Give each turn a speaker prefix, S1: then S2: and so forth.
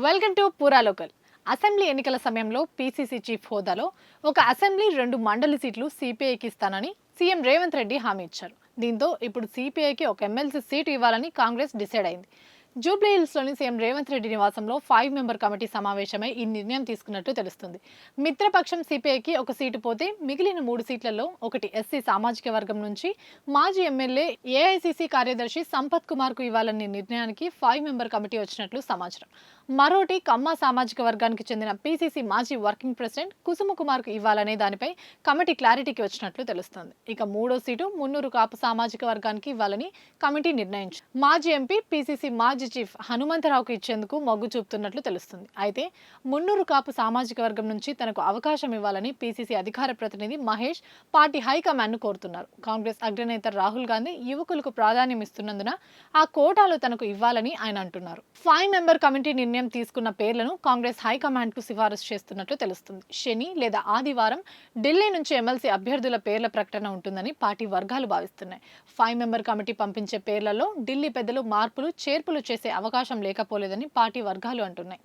S1: Welcome to పూరా local. Assembly ఎన్నికల సమయంలో పీసీసీ చీఫ్ హోదాలో ఒక అసెంబ్లీ 2 మండలి సీట్లు సిపిఐకి ఇస్తానని సీఎం రేవంత్ రెడ్డి హామీ ఇచ్చారు. దీంతో ఇప్పుడు సిపిఐకి ఒక ఎమ్మెల్సీ సీటు ఇవ్వాలని కాంగ్రెస్ డిసైడ్ అయింది. జూబ్లీ హిల్స్లోని సీఎం రేవంత్ రెడ్డి నివాసంలో 5 మెంబర్ కమిటీ సమావేశమై ఈ నిర్ణయం తీసుకున్నట్టు తెలుస్తుంది. మిత్రపక్షం సిపిఐకి ఒక సీటు పోతే మిగిలిన 3 సీట్లలో ఒకటి ఎస్సీ సామాజిక వర్గం నుంచి మాజీ ఎమ్మెల్యే ఏఐసిసి కార్యదర్శి సంపత్ కుమార్ కు ఇవ్వాలనే నిర్ణయానికి 5 మెంబర్ కమిటీ వచ్చినట్లు సమాచారం. మరోటి కమ్మ సామాజిక వర్గానికి చెందిన పీసీసీ మాజీ వర్కింగ్ ప్రెసిడెంట్ కుసుమ కుమార్ కు ఇవ్వాలనే దానిపై కమిటీ క్లారిటీకి వచ్చినట్లు తెలుస్తోంది. ఇక 3వ సీటు మున్నూరు కాపు సామాజిక వర్గానికి ఇవ్వాలని కమిటీ నిర్ణయించింది. మాజీ ఎంపీ పీసీసీ మాజీ చీఫ్ హనుమంతరావుకు ఇచ్చేందుకు మొగ్గు చూపుతున్నట్లు తెలుస్తుంది. అయితే మున్నూరు కాపు సామాజిక వర్గం నుంచి తనకు అవకాశం ఇవ్వాలని పీసీసీ అధికార ప్రతినిధి మహేష్ పార్టీ హైకమాండ్ ను కోరుతున్నారు. కాంగ్రెస్ అగ్రనేత రాహుల్ గాంధీ యువకులకు ప్రాధాన్యం ఇస్తున్నందున ఆ కోటాలో తనకు ఇవ్వాలని ఆయన అంటున్నారు. 5 మెంబర్ కమిటీ నిర్ణయం తీసుకున్న పేర్లను కాంగ్రెస్ హైకమాండ్ కు సిఫారసు చేస్తున్నట్లు తెలుస్తుంది. శని లేదా ఆదివారం ఢిల్లీ నుంచి ఎమ్మెల్సీ అభ్యర్థుల పేర్ల ప్రకటన ఉంటుందని పార్టీ వర్గాలు భావిస్తున్నాయి. 5 మెంబర్ కమిటీ పంపించే పేర్లలో ఢిల్లీ పెద్దలు మార్పులు చేర్పులు చేసే అవకాశం లేకపోలేదని పార్టీ వర్గాలు అంటున్నాయి.